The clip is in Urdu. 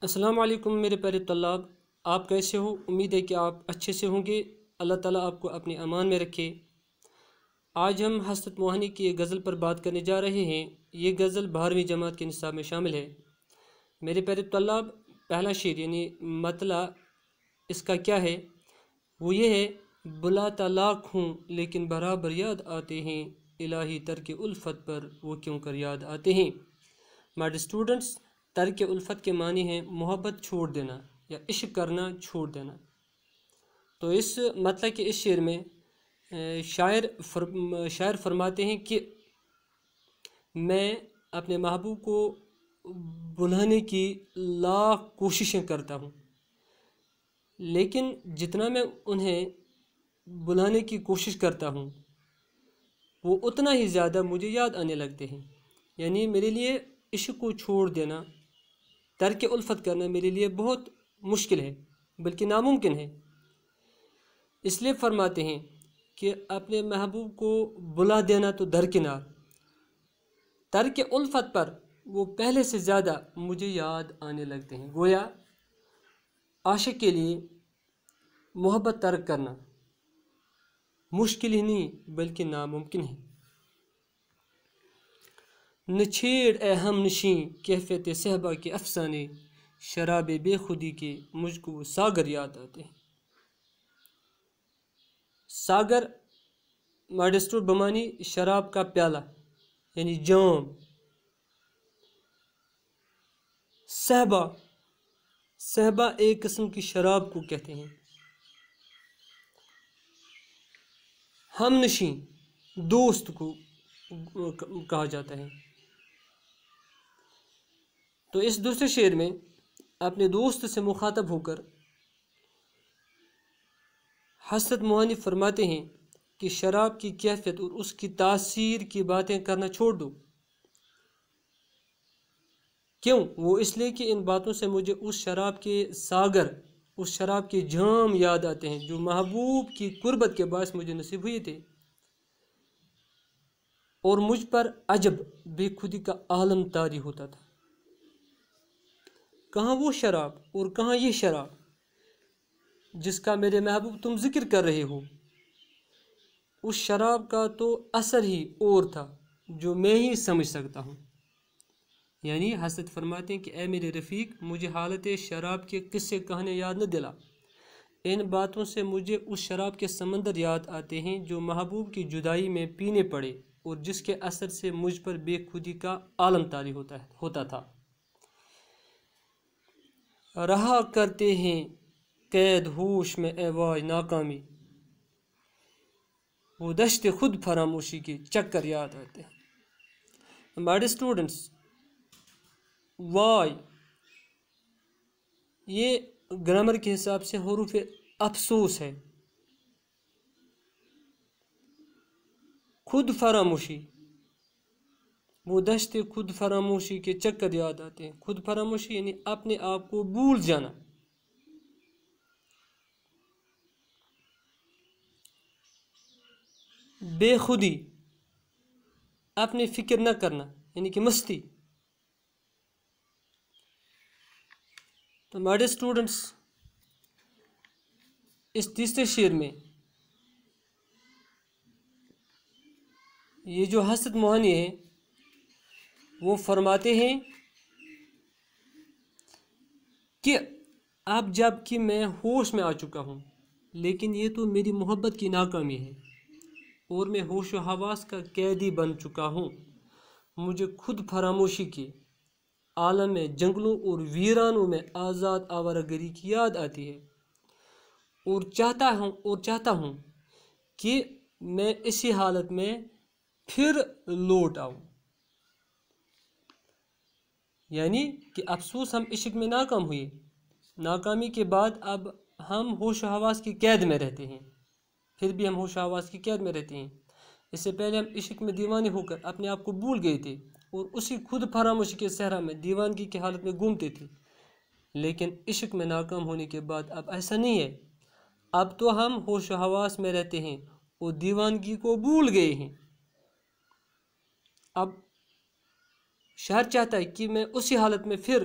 السلام علیکم میرے پیارے طلاب، آپ کیسے ہو؟ امید ہے کہ آپ اچھے سے ہوں گے۔ اللہ تعالیٰ آپ کو اپنے امان میں رکھے۔ آج ہم حسرت موہانی کی ایک غزل پر بات کرنے جا رہے ہیں۔ یہ غزل 12ویں جماعت کے نصاب میں شامل ہے۔ میرے پیارے طلاب، پہلا شعر یعنی مطلع اس کا کیا ہے؟ وہ یہ ہے: بلاتا لاکھ ہوں لیکن برابر یاد آتے ہیں، الہی ترک الفت پر وہ کیوں کر یاد آتے ہیں۔ مائی اسٹوڈنٹس، ترک الفت کے معنی ہیں محبت چھوڑ دینا یا عشق کرنا چھوڑ دینا۔ تو اس مطلب کہ اس شعر میں شاعر فرماتے ہیں کہ میں اپنے محبوب کو بلانے کی لاکھ کوششیں کرتا ہوں، لیکن جتنا میں انہیں بلانے کی کوشش کرتا ہوں وہ اتنا ہی زیادہ مجھے یاد آنے لگتے ہیں۔ یعنی میرے لیے عشق کو چھوڑ دینا، ترک الفت کرنا میرے لیے بہت مشکل ہے، بلکہ ناممکن ہے۔ اس لیے فرماتے ہیں کہ اپنے محبوب کو بلا دینا تو درکنار، ترک الفت پر وہ پہلے سے زیادہ مجھے یاد آنے لگتے ہیں۔ گویا عاشق کے لیے محبت ترک کرنا مشکل ہی نہیں بلکہ ناممکن ہے۔ نہ چھیڑ اے ہم نشیں کیفیت صحبا کے افسانے، شراب بے خودی کے مجھ کو وہ ساگر یاد آتے ہیں۔ ساگر ماڈسٹور بمانی شراب کا پیالہ یعنی جام۔ صحبا ایک قسم کی شراب کو کہتے ہیں۔ ہم نشیں دوست کو کہا جاتا ہے۔ تو اس دوسرے شعر میں اپنے دوست سے مخاطب ہو کر حسرت موہانی فرماتے ہیں کہ شراب کی کیفیت اور اس کی تاثیر کی باتیں کرنا چھوڑ دو۔ کیوں؟ وہ اس لیے کہ ان باتوں سے مجھے اس شراب کے ساگر، اس شراب کے جام یاد آتے ہیں جو محبوب کی قربت کے باعث مجھے نصیب ہوئے تھے، اور مجھ پر عجب بے خودی کا عالم طاری ہوتا تھا۔ کہاں وہ شراب اور کہاں یہ شراب جس کا میرے محبوب تم ذکر کر رہے ہو؟ اس شراب کا تو اثر ہی اور تھا جو میں ہی سمجھ سکتا ہوں۔ یعنی حسرت فرماتے ہیں کہ اے میرے رفیق، مجھے حالت شراب کے قصے کہانی یاد نہ دلا۔ ان باتوں سے مجھے اس شراب کے سمندر یاد آتے ہیں جو محبوب کی جدائی میں پینے پڑے اور جس کے اثر سے مجھ پر بے خودی کا عالم طاری ہوتا تھا۔ رہا کرتے ہیں قید ہوش میں اے وای ناکامی، وہ دشت خود فراموشی کے چکر یاد آتے ہیں۔ ہمارے اسٹوڈنٹس، وائی یہ گرامر کے حساب سے حروف افسوس ہے۔ خود فراموشی، وہ دشت خود فراموشی کے چکر یاد آتے ہیں۔ خود فراموشی یعنی اپنے آپ کو بھول جانا۔ بے خودی، اپنے فکر نہ کرنا یعنی کہ مستی۔ تو ہمارے اسٹوڈنٹس، اس تیسرے شعر میں یہ جو حسرت موہانی ہے وہ فرماتے ہیں کہ اب جب کہ میں ہوش میں آ چکا ہوں، لیکن یہ تو میری محبت کی ناکامی ہے اور میں ہوش و حواس کا قیدی بن چکا ہوں۔ مجھے خود فراموشی کے عالم میں جنگلوں اور ویرانوں میں آزاد آوارہ گری کی یاد آتی ہے، اور چاہتا ہوں کہ میں اسی حالت میں پھر لوٹ آؤں۔ یعنی کہ افسوس ہم عشق میں ناکام ہوئے، ناکامی کے بعد اب ہم ہوش و حواس کی قید میں رہتے ہیں۔ پھر بھی ہم ہوش و حواس کی قید میں رہتے ہیں۔ اس سے پہلے ہم عشق میں دیوانے ہو کر اپنے آپ کو بھول گئے تھے اور اسی خود فراموشی کے صحرا میں دیوانگی کی حالت میں گھومتے تھے، لیکن عشق میں ناکام ہونے کے بعد اب ایسا نہیں ہے۔ اب تو ہم ہوش و حواس میں رہتے ہیں اور دیوانگی کو بھول گئے ہیں۔ اب شاعر چاہتا ہے کہ میں اسی حالت میں پھر